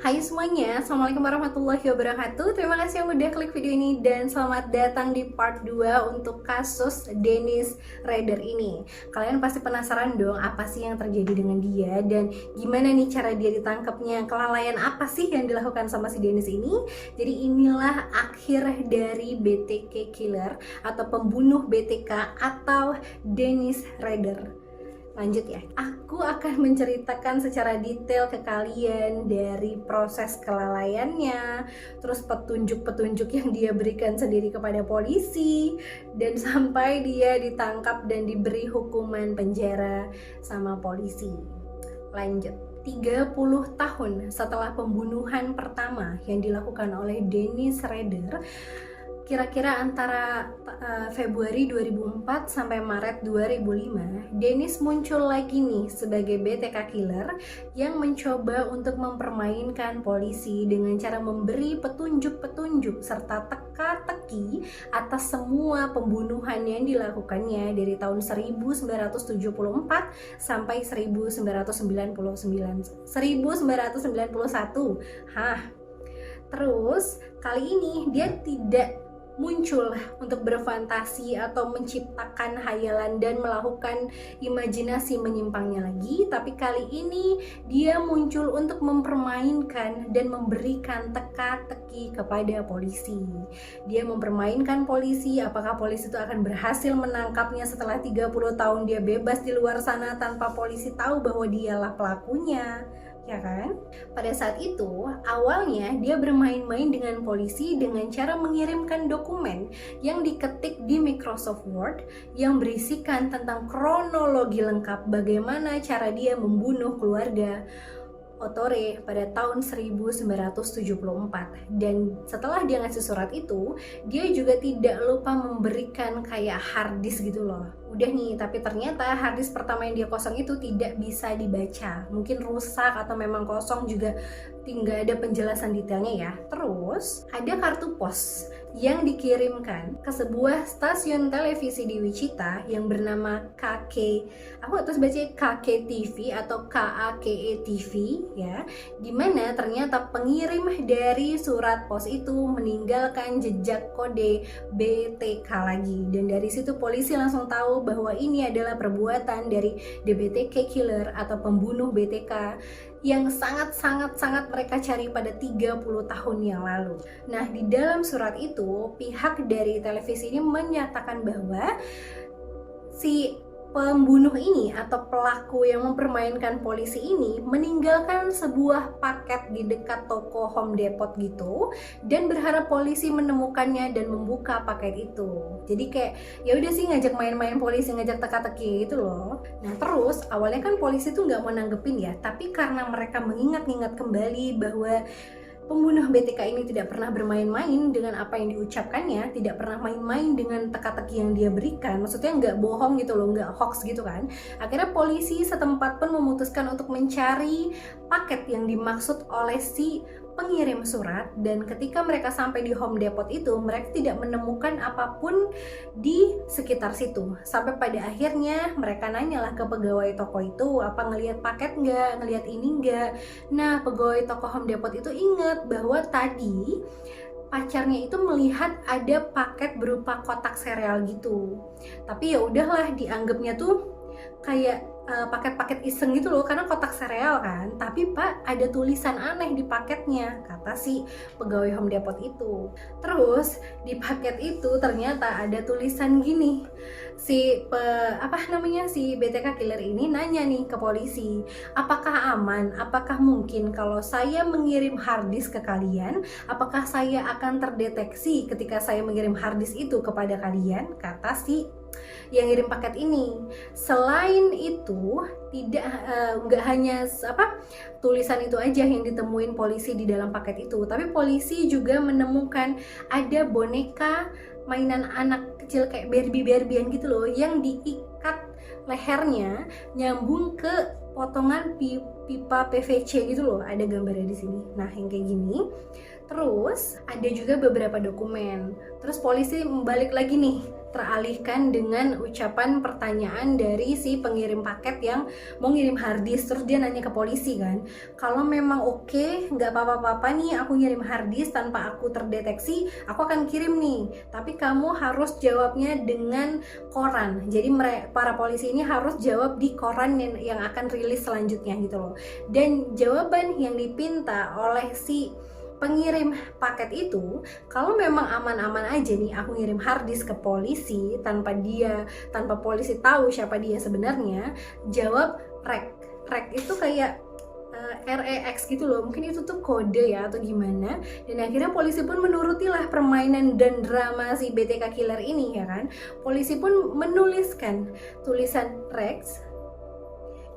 Hai semuanya, Assalamualaikum warahmatullahi wabarakatuh. Terima kasih yang udah klik video ini dan selamat datang di part 2 untuk kasus Dennis Rader ini. Kalian pasti penasaran dong apa sih yang terjadi dengan dia dan gimana nih cara dia ditangkapnya, kelalaian apa sih yang dilakukan sama si Dennis ini. Jadi inilah akhir dari BTK Killer atau pembunuh BTK atau Dennis Rader. Lanjut ya, aku akan menceritakan secara detail ke kalian dari proses kelalaiannya, terus petunjuk-petunjuk yang dia berikan sendiri kepada polisi, dan sampai dia ditangkap dan diberi hukuman penjara sama polisi. Lanjut. 30 tahun setelah pembunuhan pertama yang dilakukan oleh Dennis Rader, kira-kira antara Februari 2004 sampai Maret 2005, Dennis muncul lagi nih sebagai BTK Killer yang mencoba untuk mempermainkan polisi dengan cara memberi petunjuk-petunjuk serta teka-teki atas semua pembunuhan yang dilakukannya dari tahun 1974 sampai 1991. Terus kali ini dia tidak muncul untuk berfantasi atau menciptakan hayalan dan melakukan imajinasi menyimpangnya lagi, tapi kali ini dia muncul untuk mempermainkan dan memberikan teka-teki kepada polisi. Dia mempermainkan polisi, apakah polisi itu akan berhasil menangkapnya setelah 30 tahun dia bebas di luar sana tanpa polisi tahu bahwa dialah pelakunya, ya kan? Pada saat itu, awalnya dia bermain-main dengan polisi dengan cara mengirimkan dokumen yang diketik di Microsoft Word yang berisikan tentang kronologi lengkap bagaimana cara dia membunuh keluarga Ottore pada tahun 1974. Dan setelah dia ngasih surat itu, dia juga tidak lupa memberikan kayak hard disk gitu loh. Udah nih, tapi ternyata hard disk pertama yang dia kosong itu tidak bisa dibaca, mungkin rusak atau memang kosong juga, tinggal ada penjelasan detailnya ya. Terus ada kartu pos yang dikirimkan ke sebuah stasiun televisi di Wichita yang bernama aku terus baca KK TV atau KAKE TV ya, dimana ternyata pengirim dari surat pos itu meninggalkan jejak kode BTK lagi, dan dari situ polisi langsung tahu bahwa ini adalah perbuatan dari The BTK Killer atau pembunuh BTK yang sangat mereka cari pada 30 tahun yang lalu. Nah, di dalam surat itu, pihak dari televisi ini menyatakan bahwa si pembunuh ini atau pelaku yang mempermainkan polisi ini meninggalkan sebuah paket di dekat toko Home Depot gitu, dan berharap polisi menemukannya dan membuka paket itu. Jadi kayak ya udah sih, ngajak main-main polisi, ngajak teka-teki gitu loh. Nah terus awalnya kan polisi tuh nggak mau nanggepin ya, tapi karena mereka mengingat-ingat kembali bahwa pembunuh BTK ini tidak pernah bermain-main dengan apa yang diucapkannya, tidak pernah main-main dengan teka-teki yang dia berikan, maksudnya nggak bohong gitu loh, nggak hoax gitu kan. Akhirnya polisi setempat pun memutuskan untuk mencari paket yang dimaksud oleh si pengirim surat, dan ketika mereka sampai di Home Depot itu, mereka tidak menemukan apapun di sekitar situ. Sampai pada akhirnya mereka nanyalah ke pegawai toko itu, apa ngelihat paket nggak, ngelihat ini nggak. Nah, pegawai toko Home Depot itu ingat bahwa tadi pacarnya itu melihat ada paket berupa kotak sereal gitu. Tapi ya udahlah, dianggapnya tuh kayak paket-paket iseng gitu loh, karena kotak sereal kan. Tapi pak, ada tulisan aneh di paketnya, kata si pegawai Home Depot itu. Terus di paket itu ternyata ada tulisan gini. Si BTK Killer ini nanya nih ke polisi, apakah aman, apakah mungkin kalau saya mengirim harddisk ke kalian, apakah saya akan terdeteksi ketika saya mengirim harddisk itu kepada kalian, kata si yang ngirim paket ini. Selain itu, nggak hanya tulisan itu aja yang ditemuin polisi di dalam paket itu, tapi polisi juga menemukan ada boneka mainan anak kecil kayak Barbie-Barbian gitu loh, yang diikat lehernya nyambung ke potongan pipa PVC gitu loh, ada gambarnya di sini. Nah, yang kayak gini. Terus ada juga beberapa dokumen. Terus polisi membalik lagi nih, teralihkan dengan ucapan pertanyaan dari si pengirim paket yang mau ngirim harddisk. Terus dia nanya ke polisi kan, kalau memang oke, nggak apa-apa nih aku ngirim harddisk tanpa aku terdeteksi, aku akan kirim nih. Tapi kamu harus jawabnya dengan koran. Jadi para polisi ini harus jawab di koran yang akan rilis selanjutnya gitu loh. Dan jawaban yang dipinta oleh si pengirim paket itu, kalau memang aman-aman aja nih aku ngirim harddisk ke polisi tanpa polisi tahu siapa dia sebenarnya, jawab rek. Rek itu kayak REX gitu loh, mungkin itu tuh kode ya atau gimana. Dan akhirnya polisi pun menurutilah permainan dan drama si BTK Killer ini ya kan. Polisi pun menuliskan tulisan Rex,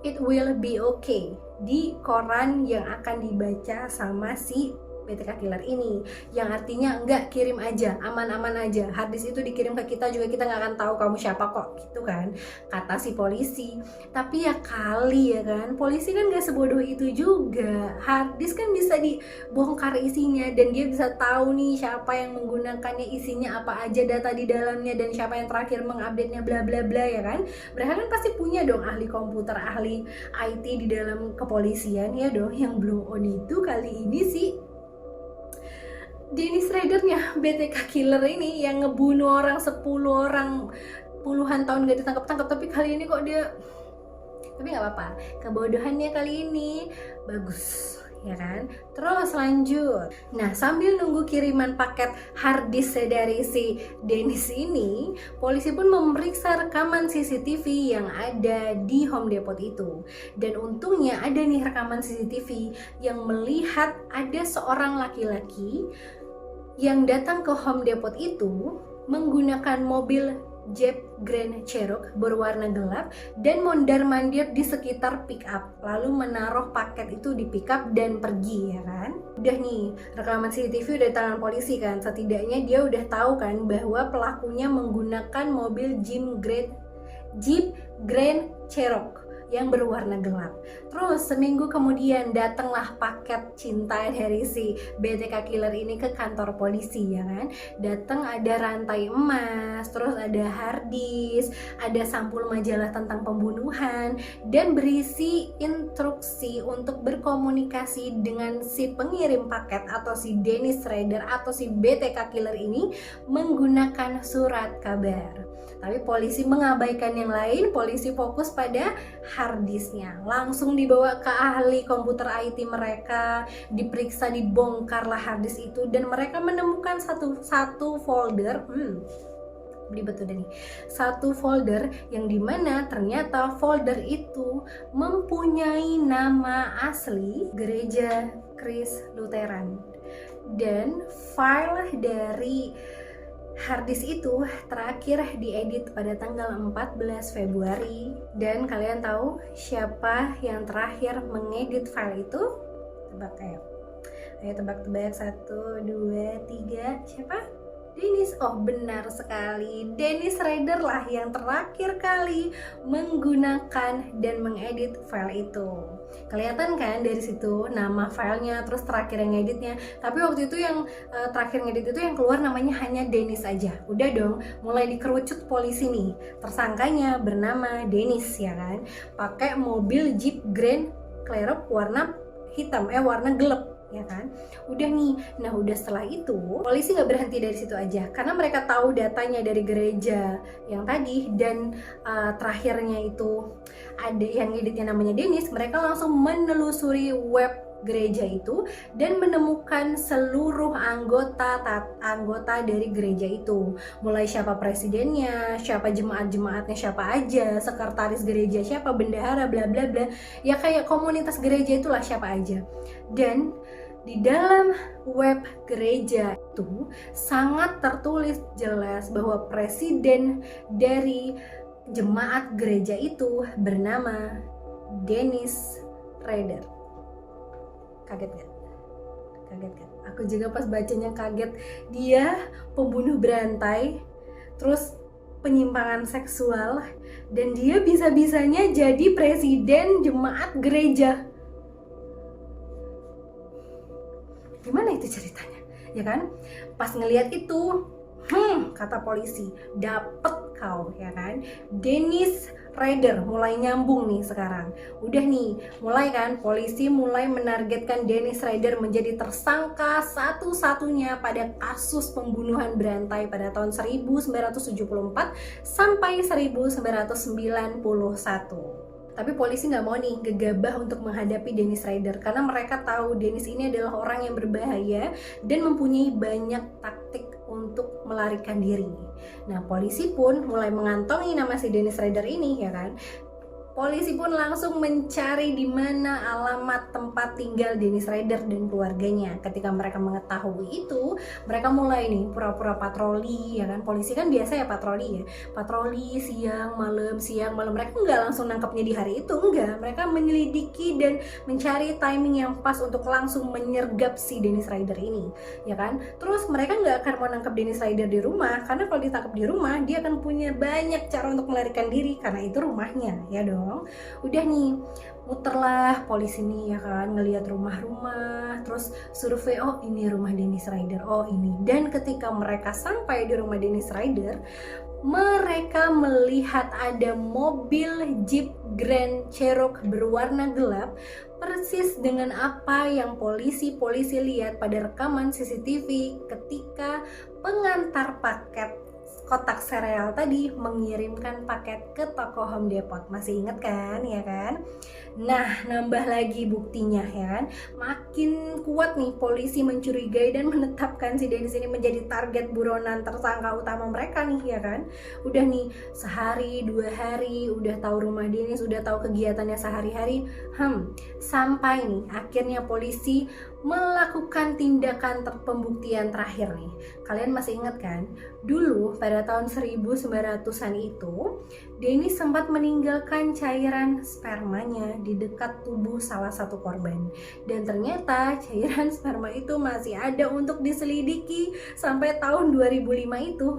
it will be okay di koran yang akan dibaca sama si BTK Killer ini, yang artinya enggak, kirim aja, aman-aman aja, harddisk itu dikirim ke kita juga kita nggak akan tahu kamu siapa kok, gitu kan kata si polisi. Tapi ya kali ya kan, polisi kan nggak sebodoh itu juga, harddisk kan bisa dibongkar isinya dan dia bisa tahu nih siapa yang menggunakannya, isinya apa aja data di dalamnya, dan siapa yang terakhir mengupdate-nya bla bla bla ya kan. Mereka kan pasti punya dong ahli komputer, ahli IT di dalam kepolisian ya dong. Yang belum on itu kali ini sih Dennis Radernya BTK Killer ini yang ngebunuh orang 10 orang puluhan tahun gak ditangkap-tangkap, tapi kali ini kok dia, tapi nggak apa-apa, kebodohannya kali ini bagus ya kan. Terus lanjut, nah sambil nunggu kiriman paket harddisk dari si Dennis ini, polisi pun memeriksa rekaman CCTV yang ada di Home Depot itu. Dan untungnya ada nih rekaman CCTV yang melihat ada seorang laki-laki yang datang ke Home Depot itu menggunakan mobil Jeep Grand Cherokee berwarna gelap dan mondar-mandir di sekitar pickup, lalu menaruh paket itu di pickup dan pergi ya kan. Udah nih, rekaman CCTV udah di tangan polisi kan, setidaknya dia udah tahu kan bahwa pelakunya menggunakan mobil Jeep Grand Cherokee yang berwarna gelap. Terus seminggu kemudian datanglah paket cinta dari si BTK Killer ini ke kantor polisi ya kan. Datang ada rantai emas, terus ada harddisk, ada sampul majalah tentang pembunuhan, dan berisi instruksi untuk berkomunikasi dengan si pengirim paket atau si Dennis Rader atau si BTK Killer ini menggunakan surat kabar. Tapi polisi mengabaikan yang lain, polisi fokus pada harddisknya. Langsung dibawa ke ahli komputer IT mereka, diperiksa, dibongkarlah harddisk itu, dan mereka menemukan satu folder, belibet udah nih, satu folder yang dimana ternyata folder itu mempunyai nama asli Gereja Kris Lutheran. Dan file dari harddisk itu terakhir diedit pada tanggal 14 Februari. Dan kalian tahu siapa yang terakhir mengedit file itu? Tebak ayo. Ayo tebak-tebak, 1, 2, 3. Siapa? Dennis. Oh benar sekali, Dennis Rader lah yang terakhir kali menggunakan dan mengedit file itu. Kelihatan kan dari situ nama filenya, terus terakhir yang ngeditnya. Tapi waktu itu yang terakhir ngedit itu yang keluar namanya hanya Dennis aja. Udah dong, mulai dikerucut polisi nih. Tersangkanya bernama Dennis ya kan, pakai mobil Jeep Grand Cherokee warna hitam, warna gelap ya kan. Udah nih, nah udah setelah itu polisi nggak berhenti dari situ aja, karena mereka tahu datanya dari gereja yang tadi dan terakhirnya itu ada yang ngeditnya namanya Dennis. Mereka langsung menelusuri web gereja itu dan menemukan seluruh anggota dari gereja itu, mulai siapa presidennya, siapa jemaat-jemaatnya, siapa aja, sekretaris gereja siapa, bendahara bla bla bla, ya kayak komunitas gereja itulah siapa aja. Dan di dalam web gereja itu sangat tertulis jelas bahwa presiden dari jemaat gereja itu bernama Dennis Rader. Kaget gak? Kaget kan? Aku juga pas bacanya kaget. Dia pembunuh berantai, terus penyimpangan seksual, dan dia bisa-bisanya jadi presiden jemaat gereja. Gimana itu ceritanya? Ya kan? Pas ngelihat itu, kata polisi, dapet kau, ya kan? Dennis Rader mulai nyambung nih sekarang. Udah nih, mulai kan polisi mulai menargetkan Dennis Rader menjadi tersangka satu-satunya pada kasus pembunuhan berantai pada tahun 1974 sampai 1991. Tapi polisi nggak mau nih gegabah untuk menghadapi Dennis Rader karena mereka tahu Dennis ini adalah orang yang berbahaya dan mempunyai banyak taktik untuk melarikan diri. Nah, polisi pun mulai mengantongi nama si Dennis Rader ini, ya kan? Polisi pun langsung mencari di mana alamat tempat tinggal Dennis Rader dan keluarganya. Ketika mereka mengetahui itu, mereka mulai nih pura-pura patroli, ya kan? Polisi kan biasa ya patroli ya. Patroli siang malam. Mereka nggak langsung nangkapnya di hari itu, enggak. Mereka menyelidiki dan mencari timing yang pas untuk langsung menyergap si Dennis Rader ini, ya kan? Terus mereka nggak akan mau nangkap Dennis Rader di rumah, karena kalau ditangkap di rumah dia akan punya banyak cara untuk melarikan diri karena itu rumahnya, ya dong. Udah nih, muterlah polisi nih, ya kan, ngelihat rumah-rumah, terus survei, oh ini rumah Dennis Rader, oh ini. Dan ketika mereka sampai di rumah Dennis Rader, mereka melihat ada mobil Jeep Grand Cherokee berwarna gelap, persis dengan apa yang polisi lihat pada rekaman CCTV ketika pengantar paket kotak sereal tadi mengirimkan paket ke toko Home Depot. Masih inget kan, ya kan? Nah, nambah lagi buktinya, ya kan? Makin kuat nih polisi mencurigai dan menetapkan si Dennis ini menjadi target buronan tersangka utama mereka nih, ya kan? Udah nih, sehari, 2 hari, udah tahu rumah Dennis, udah tahu kegiatannya sehari-hari. Sampai nih, akhirnya polisi melakukan tindakan pembuktian terakhir nih. Kalian masih ingat kan? Dulu pada tahun 1900-an itu, Dennis sempat meninggalkan cairan spermanya di dekat tubuh salah satu korban. Dan ternyata cairan sperma itu masih ada untuk diselidiki sampai tahun 2005 itu.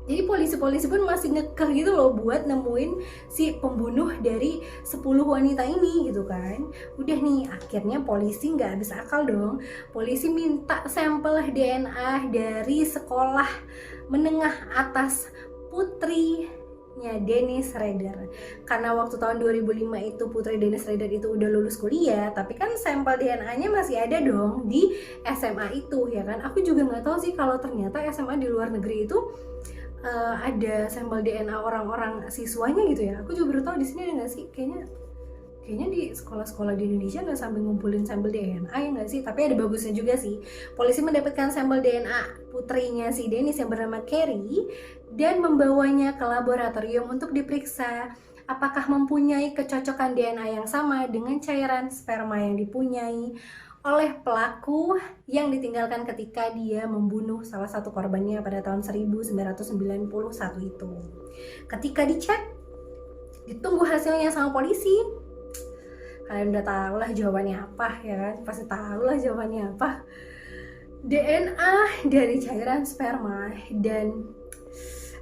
Jadi polisi-polisi pun masih ngekeh gitu loh buat nemuin si pembunuh dari 10 wanita ini gitu kan. Udah nih, akhirnya polisi nggak habis akal dong. Polisi minta sampel DNA dari sekolah menengah atas putrinya Dennis Rader. Karena waktu tahun 2005 itu putri Dennis Rader itu udah lulus kuliah, tapi kan sampel DNA-nya masih ada dong di SMA itu, ya kan. Aku juga nggak tahu sih kalau ternyata SMA di luar negeri itu ada sampel DNA orang-orang siswanya gitu ya. Aku juga baru tahu di sini ada nggak sih? Kayaknya di sekolah-sekolah di Indonesia nggak sampai ngumpulin sampel DNA, ya nggak sih? Tapi ada bagusnya juga sih. Polisi mendapatkan sampel DNA putrinya si Dennis yang bernama Carrie dan membawanya ke laboratorium untuk diperiksa apakah mempunyai kecocokan DNA yang sama dengan cairan sperma yang dipunyai oleh pelaku yang ditinggalkan ketika dia membunuh salah satu korbannya pada tahun 1991 itu. Ketika dicek, ditunggu hasilnya sama polisi. Kalian udah tahu lah jawabannya apa, ya kan? Pasti tahu lah jawabannya apa. DNA dari cairan sperma dan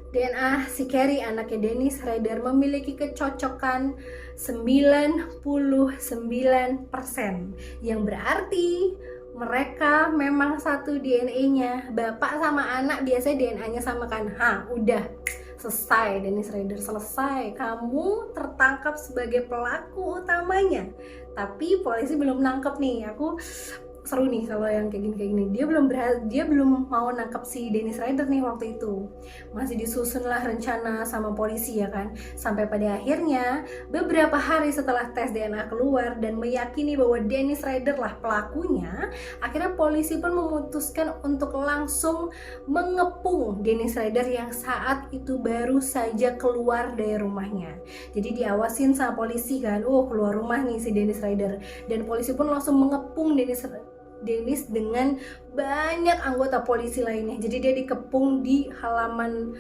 DNA si Carrie anaknya Dennis Rader memiliki kecocokan 99%, yang berarti mereka memang satu DNA-nya. Bapak sama anak biasanya DNA-nya sama kan? Udah selesai, Dennis Rader selesai. Kamu tertangkap sebagai pelaku utamanya. Tapi polisi belum nangkep nih. Aku seru nih kalau yang kayak gini. Dia belum mau nangkap si Dennis Rader nih waktu itu. Masih disusun lah rencana sama polisi, ya kan. Sampai pada akhirnya beberapa hari setelah tes DNA keluar dan meyakini bahwa Dennis Rader lah pelakunya, akhirnya polisi pun memutuskan untuk langsung mengepung Dennis Rader yang saat itu baru saja keluar dari rumahnya. Jadi diawasin sama polisi kan, keluar rumah nih si Dennis Rader, dan polisi pun langsung mengepung Dennis dengan banyak anggota polisi lainnya. Jadi dia dikepung di halaman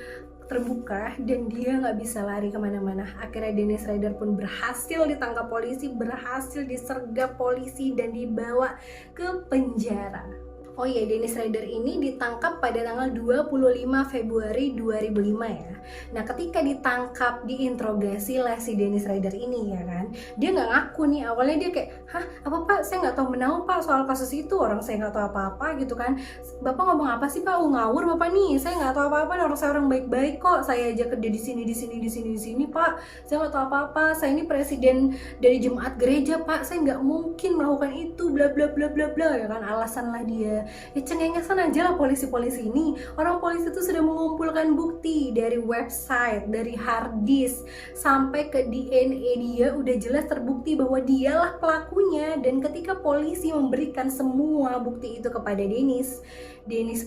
terbuka dan dia nggak bisa lari kemana-mana. Akhirnya Dennis Rader pun berhasil ditangkap polisi, berhasil disergap polisi dan dibawa ke penjara. Oh iya, Dennis Rader ini ditangkap pada tanggal 25 Februari 2005 ya. Nah, ketika ditangkap, diinterogasi lah si Dennis Rader ini ya kan, dia nggak ngaku nih. Awalnya dia kayak, hah apa pak, saya nggak tahu menahu pak soal kasus itu, orang saya nggak tahu apa-apa gitu kan. Bapak ngomong apa sih pak, ngawur bapak nih, saya nggak tahu apa-apa, orang saya orang baik-baik kok, saya aja kerja di sini pak, saya nggak tahu apa-apa, saya ini presiden dari jemaat gereja pak, saya nggak mungkin melakukan itu, bla bla bla bla bla ya kan, alasan lah dia. Ya cengengesan aja lah polisi-polisi ini. Orang polisi itu sudah mengumpulkan bukti dari website, dari hard disk, sampai ke DNA dia udah jelas terbukti bahwa dialah pelakunya. Dan ketika polisi memberikan semua bukti itu kepada Dennis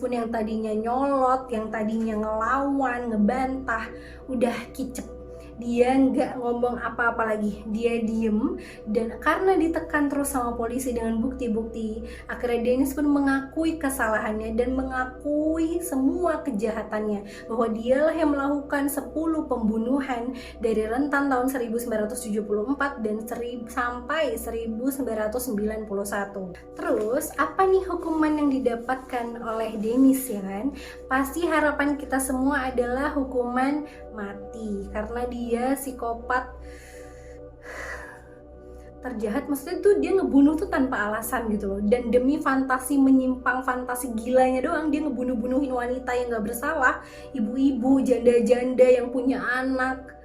pun yang tadinya nyolot, yang tadinya ngelawan, ngebantah, udah kicep. Dia nggak ngomong apa-apa lagi, dia diem. Dan karena ditekan terus sama polisi dengan bukti-bukti, akhirnya Dennis pun mengakui kesalahannya dan mengakui semua kejahatannya, bahwa dialah yang melakukan 10 pembunuhan dari rentan tahun 1974 dan sampai 1991. Terus apa nih hukuman yang didapatkan oleh Dennis ya kan? Pasti harapan kita semua adalah hukuman mati, karena dia psikopat terjahat. Maksudnya tuh dia ngebunuh tuh tanpa alasan gitu loh, dan demi fantasi menyimpang, fantasi gilanya doang dia ngebunuhin wanita yang gak bersalah, ibu-ibu, janda-janda yang punya anak,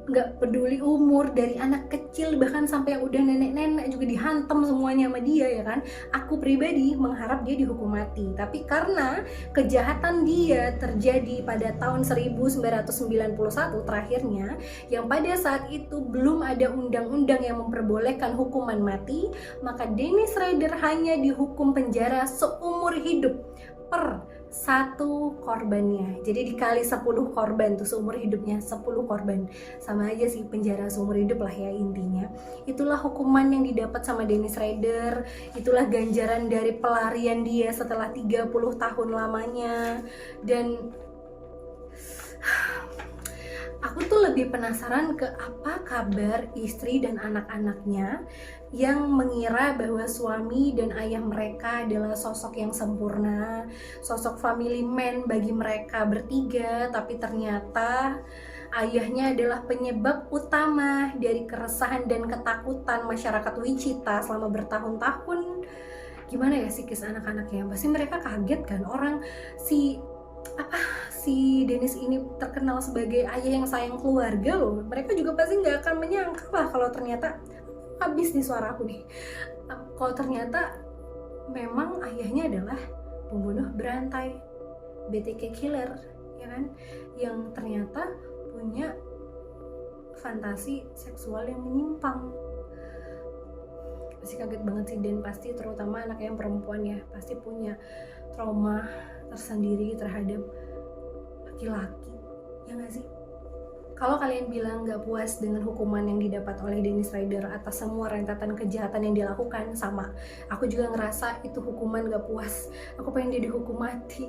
nggak peduli umur, dari anak kecil bahkan sampai yang udah nenek-nenek juga dihantam semuanya sama dia ya kan. Aku pribadi mengharap dia dihukum mati, tapi karena kejahatan dia terjadi pada tahun 1991 terakhirnya, yang pada saat itu belum ada undang-undang yang memperbolehkan hukuman mati, maka Dennis Rader hanya dihukum penjara seumur hidup per satu korbannya. Jadi dikali 10 korban tuh seumur hidupnya, 10 korban. Sama aja sih, penjara seumur hidup lah ya intinya. Itulah hukuman yang didapat sama Dennis Rader. Itulah ganjaran dari pelarian dia setelah 30 tahun lamanya. Dan aku tuh lebih penasaran ke apa kabar istri dan anak-anaknya yang mengira bahwa suami dan ayah mereka adalah sosok yang sempurna, sosok family man bagi mereka bertiga, tapi ternyata ayahnya adalah penyebab utama dari keresahan dan ketakutan masyarakat Wichita selama bertahun-tahun. Gimana ya psikis anak-anaknya? Pasti mereka kaget kan, orang si Dennis ini terkenal sebagai ayah yang sayang keluarga loh. Mereka juga pasti nggak akan menyangka lah kalau ternyata, habis nih suara aku nih, kalau ternyata memang ayahnya adalah pembunuh berantai, BTK killer ya kan, yang ternyata punya fantasi seksual yang menyimpang. Pasti kaget banget sih, dan pasti terutama anak yang perempuan ya, pasti punya trauma tersendiri terhadap laki-laki, ya nggak sih? Kalau kalian bilang nggak puas dengan hukuman yang didapat oleh Dennis Rader atas semua rentetan kejahatan yang dilakukan, sama aku juga ngerasa itu hukuman nggak puas. Aku pengen dia dihukum mati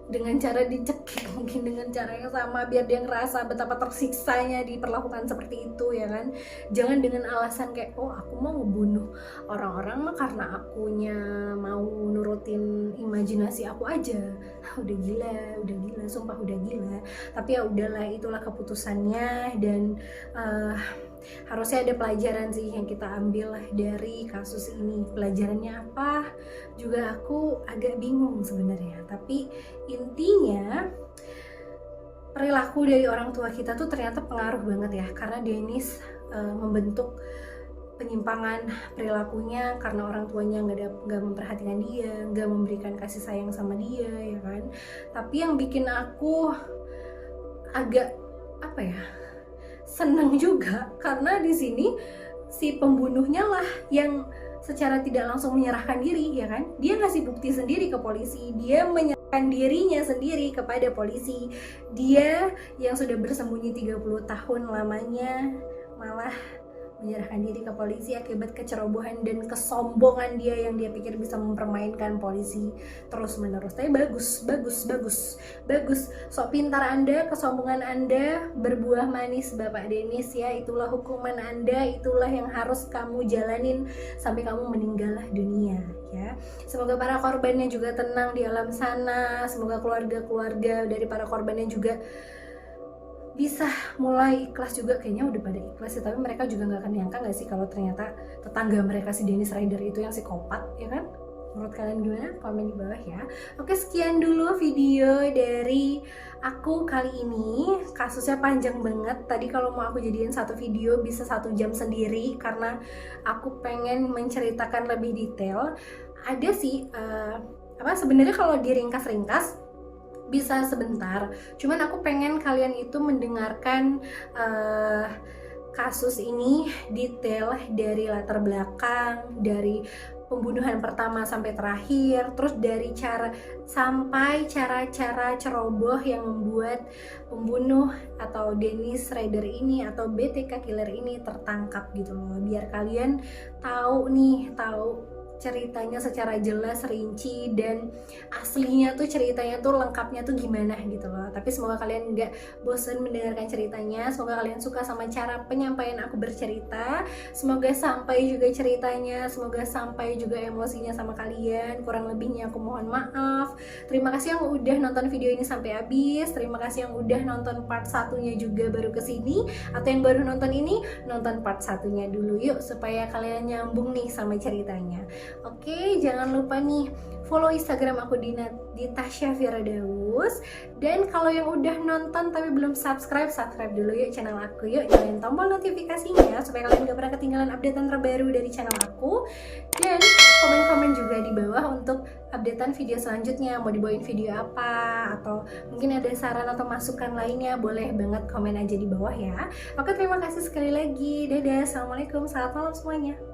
dengan cara dicekik, mungkin dengan cara yang sama, biar dia ngerasa betapa tersiksanya diperlakukan seperti itu ya kan. Jangan dengan alasan kayak, oh aku mau ngebunuh orang-orang mah karena akunya mau nurutin imajinasi aku aja. Udah gila, sumpah udah gila. Tapi ya udahlah, itulah keputusannya. Dan harusnya ada pelajaran sih yang kita ambil dari kasus ini. Pelajarannya apa juga aku agak bingung sebenarnya, tapi intinya perilaku dari orang tua kita tuh ternyata pengaruh banget ya, karena Dennis membentuk penyimpangan perilakunya karena orang tuanya nggak memperhatikan dia, nggak memberikan kasih sayang sama dia ya kan. Tapi yang bikin aku agak seneng juga, karena di sini si pembunuhnya lah yang secara tidak langsung menyerahkan diri ya kan. Dia ngasih bukti sendiri ke polisi, dia menyerahkan dirinya sendiri kepada polisi. Dia yang sudah bersembunyi 30 tahun lamanya malah menyerahkan diri ke polisi akibat kecerobohan dan kesombongan dia yang dia pikir bisa mempermainkan polisi terus menerus. Tapi bagus. Sok pintar Anda, kesombongan Anda berbuah manis Bapak Dennis ya. Itulah hukuman Anda, itulah yang harus kamu jalanin sampai kamu meninggal dunia. ya. Semoga para korbannya juga tenang di alam sana, semoga keluarga-keluarga dari para korbannya juga bisa mulai ikhlas juga. Kayaknya udah pada ikhlas sih, tapi mereka juga nggak akan nyangka nggak sih kalau ternyata tetangga mereka si Dennis Ryder itu yang psikopat, ya kan? Menurut kalian gimana? Komen di bawah ya. Oke, sekian dulu video dari aku kali ini. Kasusnya panjang banget. Tadi kalau mau aku jadiin satu video bisa 1 jam sendiri karena aku pengen menceritakan lebih detail. Ada sih sebenarnya kalau diringkas-ringkas bisa sebentar, cuman aku pengen kalian itu mendengarkan kasus ini detail dari latar belakang, dari pembunuhan pertama sampai terakhir, terus dari cara-cara ceroboh yang membuat pembunuh atau Dennis Ryder ini atau BTK Killer ini tertangkap gitu loh, biar kalian tahu ceritanya secara jelas, rinci, dan aslinya tuh ceritanya tuh lengkapnya tuh gimana gitu loh. Tapi semoga kalian nggak bosan mendengarkan ceritanya, semoga kalian suka sama cara penyampaian aku bercerita, semoga sampai juga ceritanya, semoga sampai juga emosinya sama kalian. Kurang lebihnya aku mohon maaf. Terima kasih yang udah nonton video ini sampai habis, terima kasih yang udah nonton part satunya juga baru kesini, atau yang baru nonton ini, nonton part satunya dulu yuk supaya kalian nyambung nih sama ceritanya. Oke, jangan lupa nih follow Instagram aku di Tasya Firdaus. Dan kalau yang udah nonton tapi belum subscribe dulu yuk channel aku yuk. Nyalain tombol notifikasinya supaya kalian gak pernah ketinggalan updatean terbaru dari channel aku. Dan komen-komen juga di bawah untuk updatean video selanjutnya, mau dibawain video apa, atau mungkin ada saran atau masukan lainnya, boleh banget komen aja di bawah ya. Oke, terima kasih sekali lagi. Dadah, assalamualaikum, selamat malam semuanya.